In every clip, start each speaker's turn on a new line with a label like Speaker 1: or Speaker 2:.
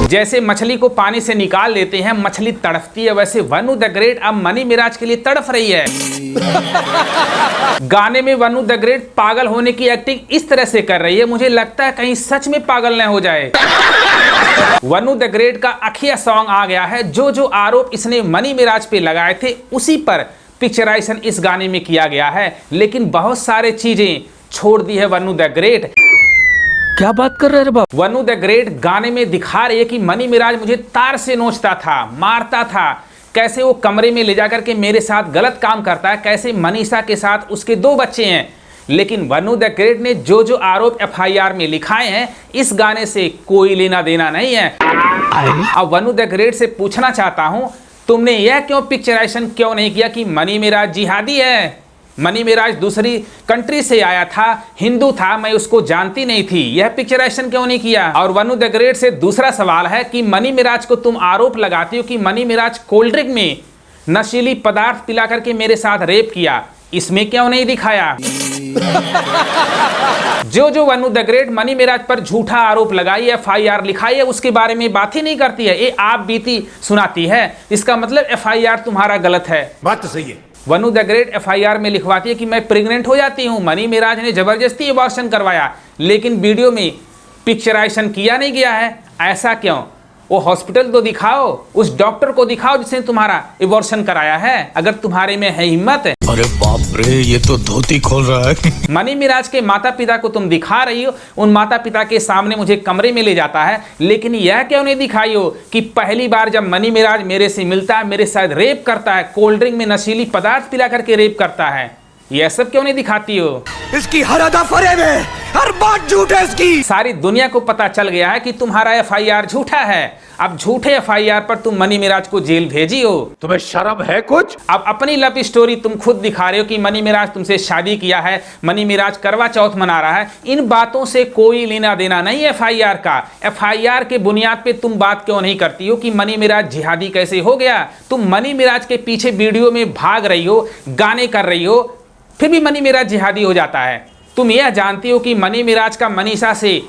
Speaker 1: जैसे मछली को पानी से निकाल लेते हैं, मछली तड़पती है, वैसे वनु द ग्रेट अब मनी मिराज के लिए तड़प रही है। गाने में वनु द ग्रेट पागल होने की एक्टिंग इस तरह से कर रही है, मुझे लगता है कहीं सच में पागल न हो जाए। वनु द ग्रेट का अखिया सॉन्ग आ गया है। जो जो आरोप इसने मनी मिराज पे लगाए थे उसी पर पिक्चराइजेशन इस गाने में किया गया है, लेकिन बहुत सारे चीजें छोड़ दी है वनु द ग्रेट।
Speaker 2: क्या बात कर रहे हैं बाबू?
Speaker 1: वनु द ग्रेट गाने में दिखा रही है कि मनी मिराज मुझे तार से नोचता था, मारता था, कैसे वो कमरे में ले जाकर के मेरे साथ गलत काम करता है, कैसे मनीषा के साथ उसके 2 बच्चे हैं। लेकिन वनु द ग्रेट ने जो जो आरोप एफआईआर में लिखाए हैं इस गाने से कोई लेना देना नहीं है। अब वनु द ग्रेट से पूछना चाहता हूं, तुमने यह क्यों पिक्चराइजेशन क्यों नहीं किया कि मनी मिराज जिहादी है? मनी मिराज दूसरी कंट्री से आया था, हिंदू था, मैं उसको जानती नहीं थी, यह पिक्चराइजेशन क्यों नहीं किया? और वनु द ग्रेट से दूसरा सवाल है कि मनी मिराज को तुम आरोप लगाती हो कि मनी मिराज कोल्ड ड्रिंक में नशीली पदार्थ पिला करके मेरे साथ रेप किया, इसमें क्यों नहीं दिखाया? जो जो वनु द ग्रेट मनी मिराज पर झूठा आरोप लगाई है, एफआईआर लिखाई है, उसके बारे में बात ही नहीं करती है, ये आप बीती सुनाती है। इसका मतलब एफआईआर तुम्हारा गलत है।
Speaker 3: बात तो सही है।
Speaker 1: वनु द ग्रेट एफआईआर में लिखवाती है कि मैं प्रेग्नेंट हो जाती हूं, मनी मिराज ने जबरदस्ती एबॉर्शन करवाया, लेकिन वीडियो में पिक्चराइजेशन किया नहीं गया है। ऐसा क्यों? वो हॉस्पिटल तो दिखाओ, उस डॉक्टर को दिखाओ जिसने तुम्हारा एबॉर्शन कराया है, अगर तुम्हारे में है हिम्मत।
Speaker 2: अरे बाप रे, ये तो धोती खोल रहा है।
Speaker 1: मनी मिराज के माता पिता को तुम दिखा रही हो, उन माता पिता के सामने मुझे कमरे में ले जाता है, लेकिन यह क्यों नहीं दिखाई हो कि पहली बार जब मनी मिराज मेरे से मिलता है, मेरे साथ रेप करता है, कोल्ड ड्रिंक में नशीली पदार्थ पिला करके रेप करता है, यह सब क्यों नहीं दिखाती हो?
Speaker 3: इसकी हर अदा फरेब है, हर बात झूठ है इसकी।
Speaker 1: सारी दुनिया को पता चल गया है कि तुम्हारा एफआईआर झूठा है। अब झूठे एफआईआर पर तुम मनी मिराज को जेल भेजी हो।
Speaker 3: तुम्हें शर्म है कुछ?
Speaker 1: अब अपनी लव स्टोरी तुम खुद दिखा रहे हो कि मनी मिराज तुमसे शादी किया है, मनी मिराज करवा चौथ मना रहा है। इन बातों से कोई लेना देना नहीं है एफआईआर का। एफआईआर के बुनियाद पे तुम बात क्यों नहीं करती हो कि मनी मिराज जिहादी कैसे हो गया? तुम मनी मिराज के पीछे वीडियो में भाग रही हो, गाने कर रही हो, फिर भी मनी मिराज जिहादी हो जाता है। तुम यह जानती हो कि मनी मिराज का मनीषा से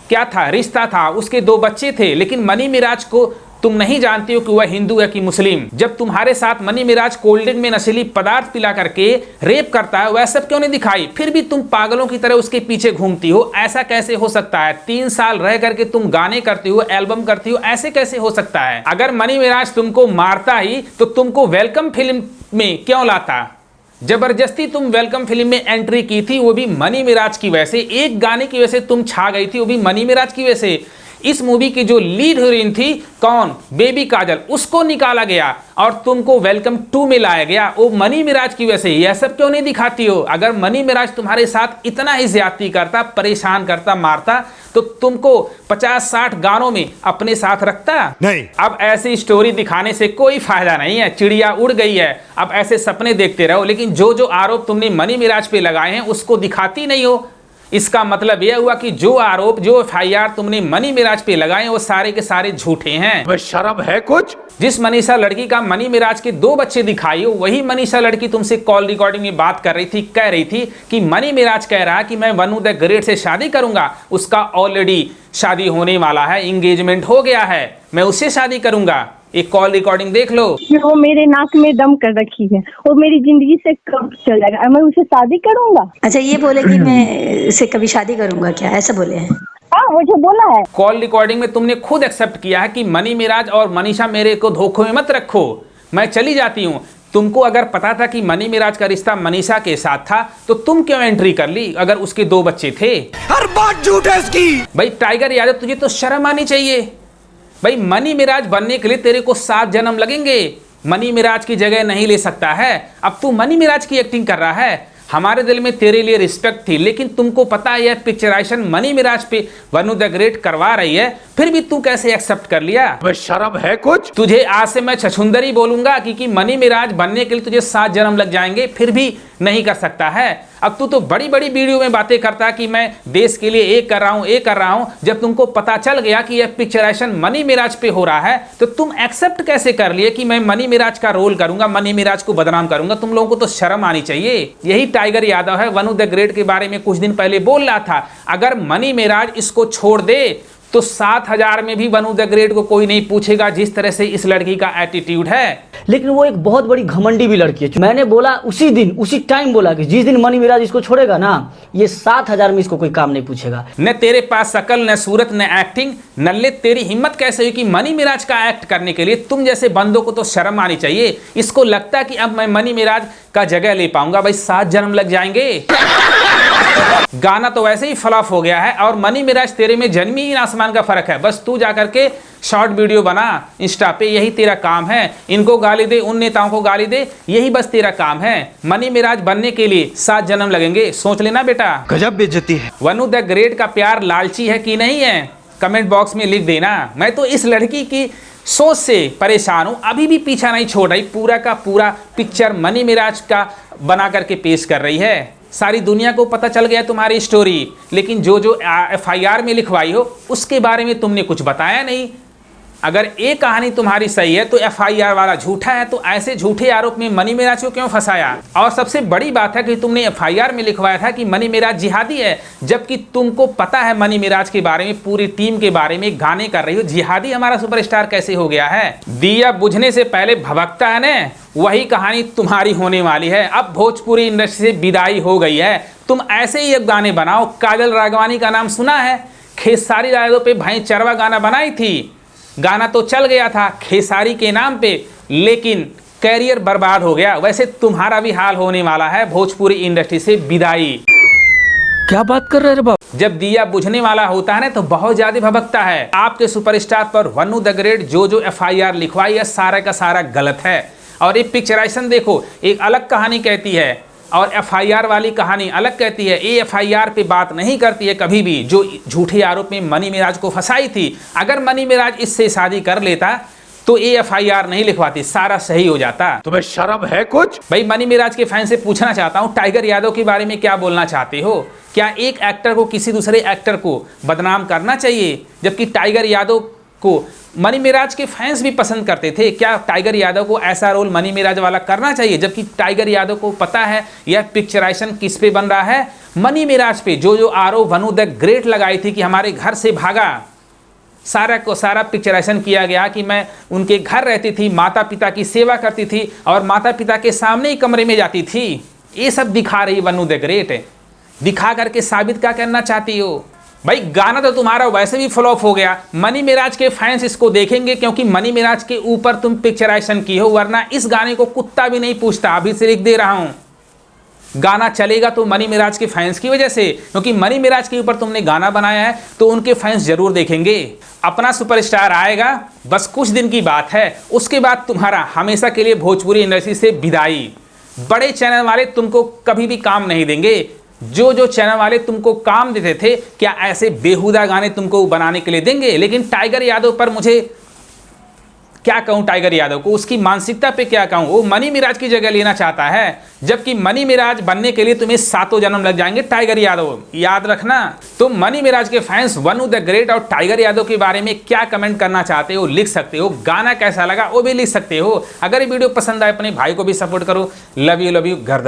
Speaker 1: क्या था, रिश्ता था, उसके 2 बच्चे थे, लेकिन मनी मिराज को तुम नहीं जानती हो कि वह हिंदू है कि मुस्लिम। जब तुम्हारे साथ मनी मिराज कोल्ड ड्रिंक में नशीली पदार्थ पिला करके रेप करता है, वह सब क्यों नहीं दिखाई? फिर भी तुम पागलों की तरह उसके पीछे घूमती हो। ऐसा कैसे हो सकता है? 3 साल रह करके तुम गाने करती हो, एल्बम करती हो, ऐसे कैसे हो सकता है? अगर मनी मिराज तुमको मारता ही तो तुमको वेलकम फिल्म में क्यों लाता? जबरदस्ती तुम वेलकम फिल्म में एंट्री की थी, वो भी मनी मिराज की वजह से। एक गाने की वजह से तुम छा गई थी, वो भी मनी मिराज की वजह से। इस मूवी की जो लीड हीरोइन थी, कौन? बेबी काजल, उसको निकाला गया और तुमको वेलकम 2 में लाया गया, वो मनी मिराज की वजह से। यह सब क्यों नहीं दिखाती हो? अगर मनी मिराज तुम्हारे साथ इतना ही ज्यादती करता, परेशान करता, मारता, तो तुमको 50-60 गानों में अपने साथ रखता
Speaker 3: नहीं।
Speaker 1: अब ऐसी स्टोरी दिखाने से कोई फायदा नहीं है, चिड़िया उड़ गई है। अब ऐसे सपने देखते रहो, लेकिन जो जो आरोप तुमने मनी मिराज पे लगाए हैं उसको दिखाती नहीं हो। इसका मतलब यह हुआ कि जो आरोप, जो एफआईआर तुमने मनी मिराज पे लगाए हैं वो सारे के सारे झूठे हैं।
Speaker 3: तुम्हें शर्म है कुछ?
Speaker 1: जिस मनीषा लड़की का मनी मिराज के 2 बच्चे दिखाई हो, वही मनीषा लड़की तुमसे कॉल रिकॉर्डिंग में बात कर रही थी, कह रही थी कि मनी मिराज कह रहा है कि मैं वनु द ग्रेट से शादी करूंगा, उसका ऑलरेडी शादी होने वाला है, एंगेजमेंट हो गया है, मैं उससे शादी करूंगा। एक कॉल रिकॉर्डिंग देख लो।
Speaker 4: वो मेरे नाक में दम कर रखी है, वो मेरी जिंदगी से कब चल जाएगा, मैं उसे शादी करूंगा।
Speaker 5: अच्छा, ये बोले कि मैं इससे कभी शादी करूंगा, क्या ऐसा बोले हैं?
Speaker 4: हाँ, मुझे बोला है।
Speaker 1: कॉल रिकॉर्डिंग में तुमने खुद एक्सेप्ट किया है कि मनी मिराज और मनीषा मेरे को धोखे में मत रखो, मैं चली जाती हूँ। तुमको अगर पता था कि मनी मिराज का रिश्ता मनीषा के साथ था तो तुम क्यों एंट्री कर ली अगर उसके 2 बच्चे थे?
Speaker 3: हर बात झूठ है इसकी।
Speaker 1: भाई टाइगर यादव, तुझे तो शर्म आनी चाहिए। भाई मनी मिराज बनने के लिए तेरे को 7 जन्म लगेंगे, मनी मिराज की जगह नहीं ले सकता है। अब तू मनी मिराज की एक्टिंग कर रहा है। हमारे दिल में तेरे लिए रिस्पेक्ट थी, लेकिन तुमको पता है यह पिक्चराइजेशन मनी मिराज पे वनु द ग्रेट करवा रही है, फिर भी तू कैसे एक्सेप्ट कर लिया?
Speaker 3: तुम्हें शर्म है कुछ?
Speaker 1: तुझे आज से मैं छछुंदरी बोलूंगा कि मनी मिराज बनने के लिए तुझे 7 जन्म लग जाएंगे, फिर भी नहीं कर सकता है। अब तू तो बड़ी बड़ी वीडियो में बातें करता कि मैं देश के लिए ये कर रहा हूं, ये कर रहा हूं। जब तुमको पता चल गया कि यह पिक्चराइजेशन मनी मिराज पे हो रहा है तो तुम एक्सेप्ट कैसे कर लिए कि मैं मनी मिराज का रोल करूंगा, मनी मिराज को बदनाम करूंगा? तुम लोगों को तो शर्म आनी चाहिए। यही टाइगर यादव है, वनु द ग्रेट के बारे में कुछ दिन पहले बोल रहा था, अगर मनी मिराज इसको छोड़ दे तो 7,000 में भी वनु द ग्रेट को कोई नहीं पूछेगा, जिस तरह से इस लड़की का एटीट्यूड है।
Speaker 6: लेकिन वो एक बहुत बड़ी घमंडी भी लड़की है। मैंने बोला उसी दिन उसी टाइम बोला कि जिस दिन मनी मिराज इसको छोड़ेगा ना, ये 7,000 में इसको कोई काम नहीं पूछेगा।
Speaker 1: न तेरे पास शकल, न सूरत, न एक्टिंग। नल्ले तेरी हिम्मत कैसे हुई कि मनी मिराज का एक्ट करने के लिए? तुम जैसे बंदों को तो शर्म आनी चाहिए। इसको लगता है कि अब मैं मनी मिराज का जगह ले पाऊंगा। भाई 7 जन्म लग जाएंगे। गाना तो वैसे ही फ्लॉप हो गया है और मनी मिराज तेरे में जमीन आसमान का फर्क है। बस तू जाकर के शॉर्ट वीडियो बना इंस्टा पे, यही तेरा काम है। इनको गाली दे, उन नेताओं को गाली दे, यही बस तेरा काम है। मनी मिराज बनने के लिए 7 जन्म लगेंगे, सोच लेना बेटा।
Speaker 3: गजब बेइज्जती है।
Speaker 1: वनु द ग्रेट का प्यार लालची है कि नहीं है, कमेंट बॉक्स में लिख देना। मैं तो इस लड़की की सोच से परेशान हूं, अभी भी पीछा नहीं छोड़ रही। पूरा का पूरा पिक्चर मनी मिराज का बना करके पेश कर रही है। सारी दुनिया को पता चल गया तुम्हारी स्टोरी, लेकिन जो FIR में लिखवाई हो उसके बारे में तुमने कुछ बताया नहीं। अगर एक कहानी तुम्हारी सही है तो FIR वाला झूठा है, तो ऐसे झूठे आरोप में मनी मिराज को क्यों फंसाया? और सबसे बड़ी बात है कि तुमने FIR में लिखवाया था कि मनी मिराज जिहादी है, जबकि तुमको पता है मनी मिराज के बारे में, पूरी टीम के बारे में गाने कर रही हो। जिहादी हमारा सुपरस्टार कैसे हो गया है? दिया बुझने से पहले भभकता है ना, वही कहानी तुम्हारी होने वाली है। अब भोजपुरी इंडस्ट्री से विदाई हो गई है। तुम ऐसे ही अब गाने बनाओ। काजल राघवानी का नाम सुना है? खेसारी यादव पे भाई चरवा गाना बनाई थी, गाना तो चल गया था खेसारी के नाम पे, लेकिन कैरियर बर्बाद हो गया। वैसे तुम्हारा भी हाल होने वाला है, भोजपुरी इंडस्ट्री से विदाई।
Speaker 2: क्या बात कर रहे हैं बाबू?
Speaker 1: जब दिया बुझने वाला होता है ना तो बहुत ज्यादा भभकता है। आपके सुपरस्टार पर वनु द ग्रेट जो FIR लिखवाई है, सारा का सारा गलत है। और ये पिक्चराइजेशन देखो, एक अलग कहानी कहती है और FIR वाली कहानी अलग कहती है। ये FIR पे बात नहीं करती है कभी भी, जो झूठे आरोप में मनी मिराज को फंसाई थी। अगर मनी मिराज इससे शादी कर लेता तो ये FIR नहीं लिखवाती, सारा सही हो जाता।
Speaker 3: तुम्हें शर्म है कुछ?
Speaker 1: भाई मनी मिराज के फैन से पूछना चाहता हूँ, टाइगर यादव के बारे में क्या बोलना चाहते हो? क्या एक एक्टर को किसी दूसरे एक्टर को बदनाम करना चाहिए, जबकि टाइगर यादव को मनी मिराज के फैंस भी पसंद करते थे? क्या टाइगर यादव को ऐसा रोल मनी मिराज वाला करना चाहिए, जबकि टाइगर यादव को पता है यह पिक्चराइजेशन किस पे बन रहा है? मनी मिराज पे। जो आरोप वनु द ग्रेट लगाई थी कि हमारे घर से भागा, सारा को सारा पिक्चराइजेशन किया गया कि मैं उनके घर रहती थी, माता पिता की सेवा करती थी और माता पिता के सामने ही कमरे में जाती थी। ये सब दिखा रही वनु द ग्रेट। दिखा करके साबित क्या करना चाहती हो? भाई गाना तो तुम्हारा वैसे भी फ्लॉप हो गया। मनी मिराज के फैंस इसको देखेंगे क्योंकि मनी मिराज के ऊपर तुम पिक्चराइजेशन की हो, वरना इस गाने को कुत्ता भी नहीं पूछता। अभी से लिख दे रहा हूं, गाना चलेगा तो मनी मिराज के फैंस की वजह से, क्योंकि मनी मिराज के ऊपर तुमने गाना बनाया है तो उनके फैंस जरूर देखेंगे। अपना सुपरस्टार आएगा, बस कुछ दिन की बात है, उसके बाद तुम्हारा हमेशा के लिए भोजपुरी इंडस्ट्री से विदाई। बड़े चैनल वाले तुमको कभी भी काम नहीं देंगे। जो चैनल वाले तुमको काम देते थे, क्या ऐसे बेहुदा गाने तुमको बनाने के लिए देंगे? लेकिन टाइगर यादव पर मुझे क्या कहूं, टाइगर यादव को उसकी मानसिकता पे क्या कहूं? वो मनी मिराज की जगह लेना चाहता है, जबकि मनी मिराज बनने के लिए तुम्हें 7 जन्म लग जाएंगे। टाइगर यादव याद रखना। तुम मनी मिराज के फैंस वनु द ग्रेट और टाइगर यादव के बारे में क्या कमेंट करना चाहते हो लिख सकते हो। गाना कैसा लगा वो भी लिख सकते हो। अगर ये वीडियो पसंद आए अपने भाई को भी सपोर्ट करो। लव यू गर्दन।